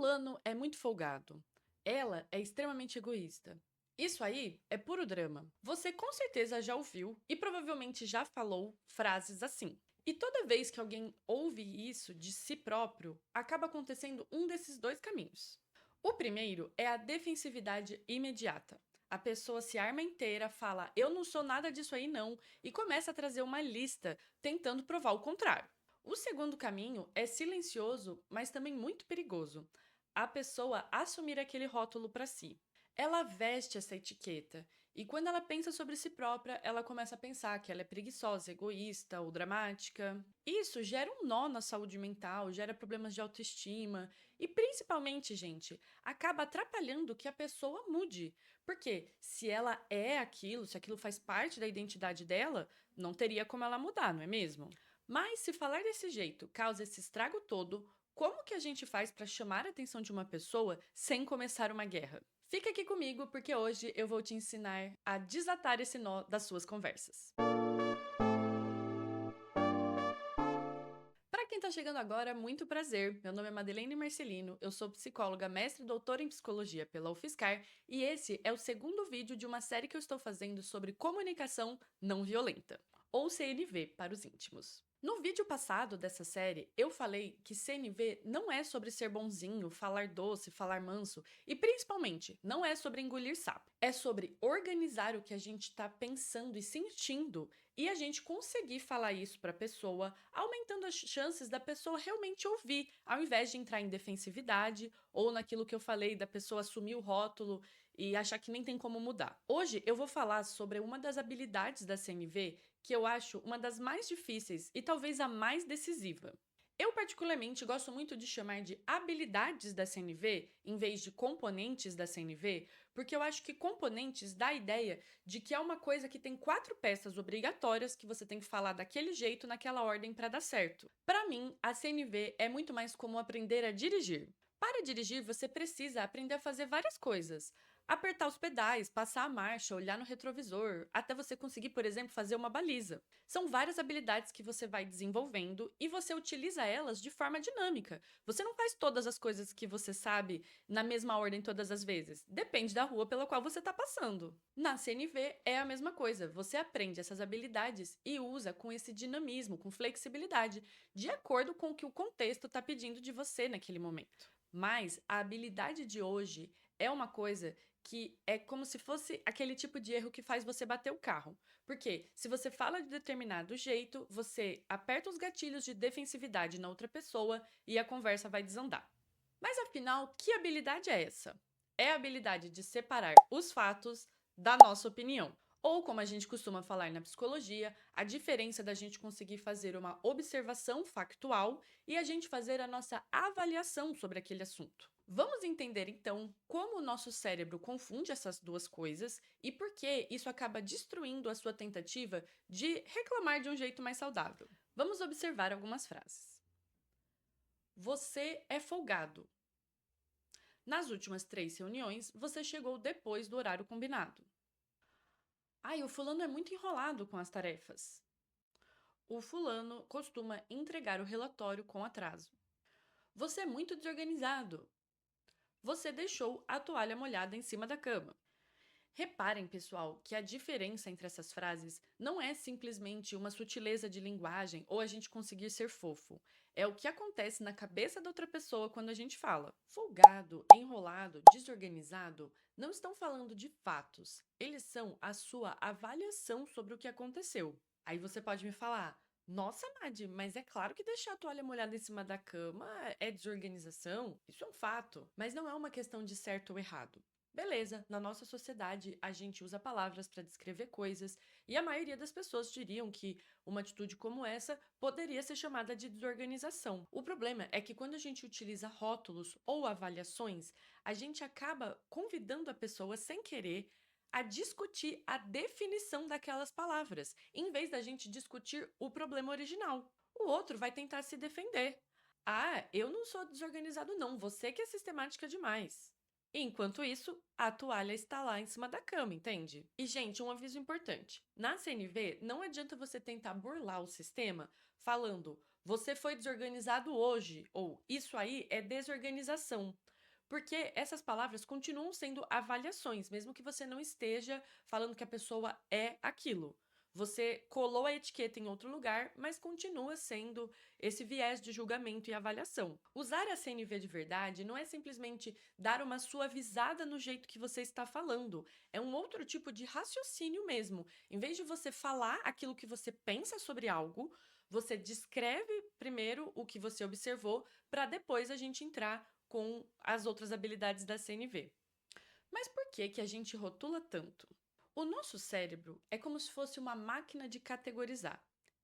Fulano é muito folgado. Ela é extremamente egoísta. Isso aí é puro drama. Você com certeza já ouviu e provavelmente já falou frases assim. E toda vez que alguém ouve isso de si próprio, acaba acontecendo um desses dois caminhos. O primeiro é a defensividade imediata. A pessoa se arma inteira, fala: "Eu não sou nada disso aí não", e começa a trazer uma lista tentando provar o contrário. O segundo caminho é silencioso, mas também muito perigoso. A pessoa assumir aquele rótulo para si. Ela veste essa etiqueta e quando ela pensa sobre si própria, ela começa a pensar que ela é preguiçosa, egoísta ou dramática. Isso gera um nó na saúde mental, gera problemas de autoestima e principalmente, gente, acaba atrapalhando que a pessoa mude. Porque se ela é aquilo, se aquilo faz parte da identidade dela, não teria como ela mudar, não é mesmo? Mas se falar desse jeito causa esse estrago todo, como que a gente faz para chamar a atenção de uma pessoa sem começar uma guerra? Fica aqui comigo porque hoje eu vou te ensinar a desatar esse nó das suas conversas. Para quem está chegando agora, muito prazer. Meu nome é Madeleine Marcelino, eu sou psicóloga, mestre e doutora em psicologia pela UFSCar e esse é o segundo vídeo de uma série que eu estou fazendo sobre comunicação não violenta, ou CNV para os íntimos. No vídeo passado dessa série, eu falei que CNV não é sobre ser bonzinho, falar doce, falar manso e principalmente não é sobre engolir sapo. É sobre organizar o que a gente está pensando e sentindo e a gente conseguir falar isso para a pessoa, aumentando as chances da pessoa realmente ouvir, ao invés de entrar em defensividade ou naquilo que eu falei da pessoa assumir o rótulo e achar que nem tem como mudar. Hoje eu vou falar sobre uma das habilidades da CNV que eu acho uma das mais difíceis e talvez a mais decisiva. Eu, particularmente, gosto muito de chamar de habilidades da CNV em vez de componentes da CNV, porque eu acho que componentes dá a ideia de que é uma coisa que tem 4 peças obrigatórias que você tem que falar daquele jeito, naquela ordem para dar certo. Para mim, a CNV é muito mais como aprender a dirigir. Para dirigir, você precisa aprender a fazer várias coisas. Apertar os pedais, passar a marcha, olhar no retrovisor, até você conseguir, por exemplo, fazer uma baliza. São várias habilidades que você vai desenvolvendo e você utiliza elas de forma dinâmica. Você não faz todas as coisas que você sabe na mesma ordem todas as vezes. Depende da rua pela qual você está passando. Na CNV é a mesma coisa. Você aprende essas habilidades e usa com esse dinamismo, com flexibilidade, de acordo com o que o contexto está pedindo de você naquele momento. Mas a habilidade de hoje é uma coisa que é como se fosse aquele tipo de erro que faz você bater o carro. Porque se você fala de determinado jeito, você aperta os gatilhos de defensividade na outra pessoa e a conversa vai desandar. Mas afinal, que habilidade é essa? É a habilidade de separar os fatos da nossa opinião. Ou, como a gente costuma falar na psicologia, a diferença da gente conseguir fazer uma observação factual e a gente fazer a nossa avaliação sobre aquele assunto. Vamos entender então como o nosso cérebro confunde essas duas coisas e por que isso acaba destruindo a sua tentativa de reclamar de um jeito mais saudável. Vamos observar algumas frases. Você é folgado. Nas últimas 3 reuniões, você chegou depois do horário combinado. Ai, o fulano é muito enrolado com as tarefas. O fulano costuma entregar o relatório com atraso. Você é muito desorganizado. Você deixou a toalha molhada em cima da cama. Reparem, pessoal, que a diferença entre essas frases não é simplesmente uma sutileza de linguagem ou a gente conseguir ser fofo. É o que acontece na cabeça da outra pessoa quando a gente fala. Folgado, enrolado, desorganizado não estão falando de fatos. Eles são a sua avaliação sobre o que aconteceu. Aí você pode me falar: nossa, Mad, mas é claro que deixar a toalha molhada em cima da cama é desorganização. Isso é um fato. Mas não é uma questão de certo ou errado. Beleza, na nossa sociedade a gente usa palavras para descrever coisas e a maioria das pessoas diriam que uma atitude como essa poderia ser chamada de desorganização. O problema é que quando a gente utiliza rótulos ou avaliações, a gente acaba convidando a pessoa sem querer a discutir a definição daquelas palavras, em vez da gente discutir o problema original. O outro vai tentar se defender. Ah, eu não sou desorganizado não, você que é sistemática demais. Enquanto isso, a toalha está lá em cima da cama, entende? E, gente, um aviso importante. Na CNV, não adianta você tentar burlar o sistema falando você foi desorganizado hoje ou isso aí é desorganização. Porque essas palavras continuam sendo avaliações, mesmo que você não esteja falando que a pessoa é aquilo. Você colou a etiqueta em outro lugar, mas continua sendo esse viés de julgamento e avaliação. Usar a CNV de verdade não é simplesmente dar uma suavizada no jeito que você está falando, é um outro tipo de raciocínio mesmo. Em vez de você falar aquilo que você pensa sobre algo, você descreve primeiro o que você observou, para depois a gente entrar com as outras habilidades da CNV. Mas por que que a gente rotula tanto? O nosso cérebro é como se fosse uma máquina de categorizar.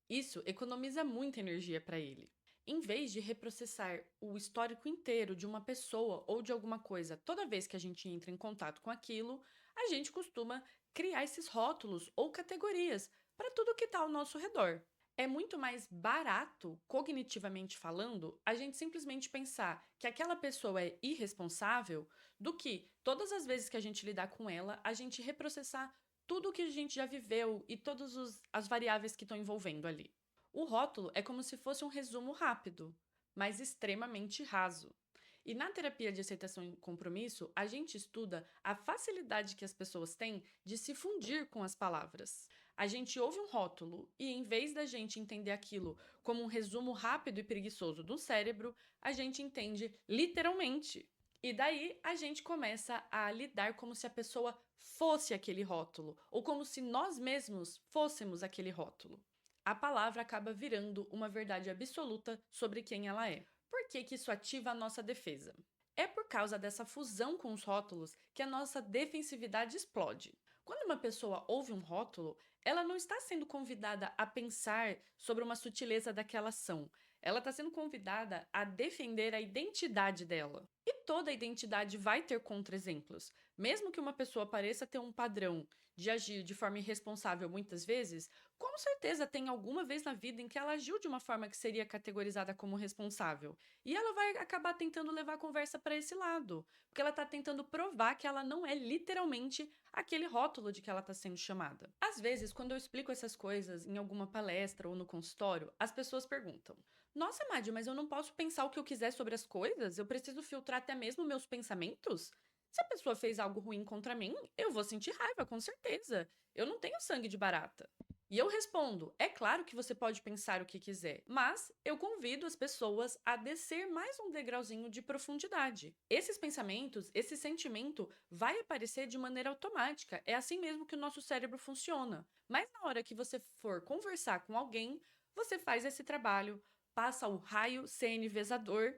Isso economiza muita energia para ele. Em vez de reprocessar o histórico inteiro de uma pessoa ou de alguma coisa toda vez que a gente entra em contato com aquilo, a gente costuma criar esses rótulos ou categorias para tudo que está ao nosso redor. É muito mais barato, cognitivamente falando, a gente simplesmente pensar que aquela pessoa é irresponsável do que todas as vezes que a gente lidar com ela, a gente reprocessar tudo o que a gente já viveu e todas as variáveis que estão envolvendo ali. O rótulo é como se fosse um resumo rápido, mas extremamente raso. E na terapia de aceitação e compromisso, a gente estuda a facilidade que as pessoas têm de se fundir com as palavras. A gente ouve um rótulo e, em vez da gente entender aquilo como um resumo rápido e preguiçoso do cérebro, a gente entende literalmente. E daí a gente começa a lidar como se a pessoa fosse aquele rótulo, ou como se nós mesmos fôssemos aquele rótulo. A palavra acaba virando uma verdade absoluta sobre quem ela é. Por que que isso ativa a nossa defesa? É por causa dessa fusão com os rótulos que a nossa defensividade explode. Quando uma pessoa ouve um rótulo, ela não está sendo convidada a pensar sobre uma sutileza daquela ação. Ela está sendo convidada a defender a identidade dela. E toda identidade vai ter contra-exemplos. Mesmo que uma pessoa pareça ter um padrão de agir de forma irresponsável muitas vezes, com certeza tem alguma vez na vida em que ela agiu de uma forma que seria categorizada como responsável. E ela vai acabar tentando levar a conversa para esse lado, porque ela está tentando provar que ela não é literalmente aquele rótulo de que ela está sendo chamada. Às vezes, quando eu explico essas coisas em alguma palestra ou no consultório, as pessoas perguntam: Nossa, Madi, mas eu não posso pensar o que eu quiser sobre as coisas? Eu preciso filtrar até mesmo meus pensamentos? Se a pessoa fez algo ruim contra mim, eu vou sentir raiva, com certeza. Eu não tenho sangue de barata. E eu respondo: é claro que você pode pensar o que quiser, mas eu convido as pessoas a descer mais um degrauzinho de profundidade. Esses pensamentos, esse sentimento vai aparecer de maneira automática, é assim mesmo que o nosso cérebro funciona. Mas na hora que você for conversar com alguém, você faz esse trabalho, passa o raio CNVzador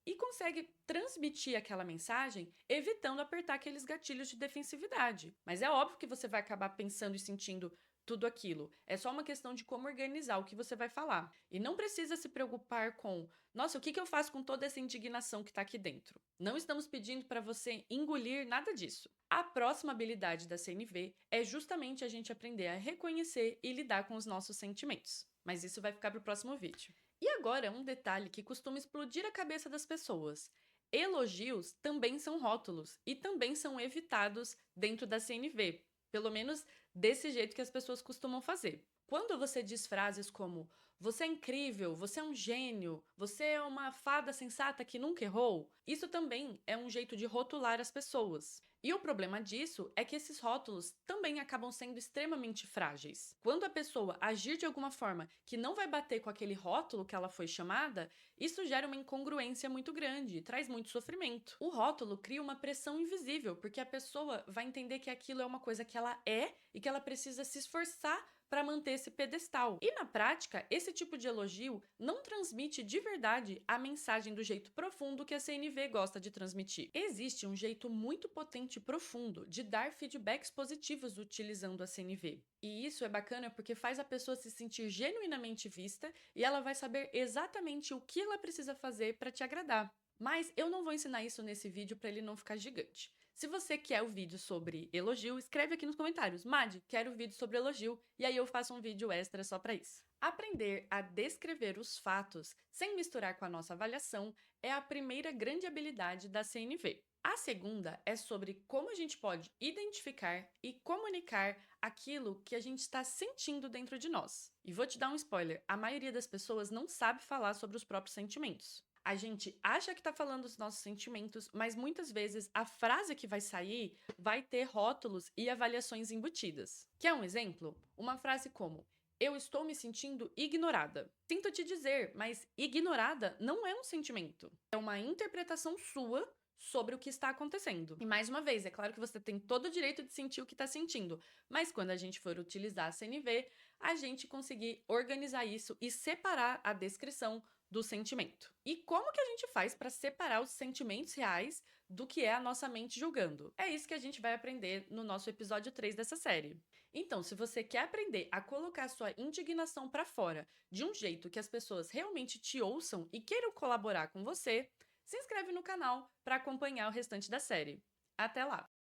e consegue transmitir aquela mensagem, evitando apertar aqueles gatilhos de defensividade. Mas é óbvio que você vai acabar pensando e sentindo tudo aquilo. É só uma questão de como organizar o que você vai falar. E não precisa se preocupar com, nossa, o que eu faço com toda essa indignação que está aqui dentro? Não estamos pedindo para você engolir nada disso. A próxima habilidade da CNV é justamente a gente aprender a reconhecer e lidar com os nossos sentimentos. Mas isso vai ficar para o próximo vídeo. E agora, um detalhe que costuma explodir a cabeça das pessoas. Elogios também são rótulos e também são evitados dentro da CNV. Pelo menos desse jeito que as pessoas costumam fazer. Quando você diz frases como você é incrível, você é um gênio, você é uma fada sensata que nunca errou, isso também é um jeito de rotular as pessoas. E o problema disso é que esses rótulos também acabam sendo extremamente frágeis. Quando a pessoa agir de alguma forma que não vai bater com aquele rótulo que ela foi chamada, isso gera uma incongruência muito grande e traz muito sofrimento. O rótulo cria uma pressão invisível, porque a pessoa vai entender que aquilo é uma coisa que ela é e que ela precisa se esforçar para manter esse pedestal. E na prática, esse tipo de elogio não transmite de verdade a mensagem do jeito profundo que a CNV gosta de transmitir. Existe um jeito muito potente e profundo de dar feedbacks positivos utilizando a CNV. E isso é bacana porque faz a pessoa se sentir genuinamente vista e ela vai saber exatamente o que ela precisa fazer para te agradar. Mas eu não vou ensinar isso nesse vídeo para ele não ficar gigante. Se você quer o vídeo sobre elogio, escreve aqui nos comentários. Madi, quero o vídeo sobre elogio, e aí eu faço um vídeo extra só para isso. Aprender a descrever os fatos sem misturar com a nossa avaliação é a primeira grande habilidade da CNV. A segunda é sobre como a gente pode identificar e comunicar aquilo que a gente está sentindo dentro de nós. E vou te dar um spoiler: a maioria das pessoas não sabe falar sobre os próprios sentimentos. A gente acha que tá falando os nossos sentimentos, mas muitas vezes a frase que vai sair vai ter rótulos e avaliações embutidas. Quer um exemplo? Uma frase como: eu estou me sentindo ignorada. Sinto te dizer, mas ignorada não é um sentimento. É uma interpretação sua sobre o que está acontecendo. E mais uma vez, é claro que você tem todo o direito de sentir o que está sentindo, mas quando a gente for utilizar a CNV, a gente conseguir organizar isso e separar a descrição do sentimento. E como que a gente faz para separar os sentimentos reais do que é a nossa mente julgando? É isso que a gente vai aprender no nosso episódio 3 dessa série. Então, se você quer aprender a colocar sua indignação para fora de um jeito que as pessoas realmente te ouçam e queiram colaborar com você, se inscreve no canal para acompanhar o restante da série. Até lá!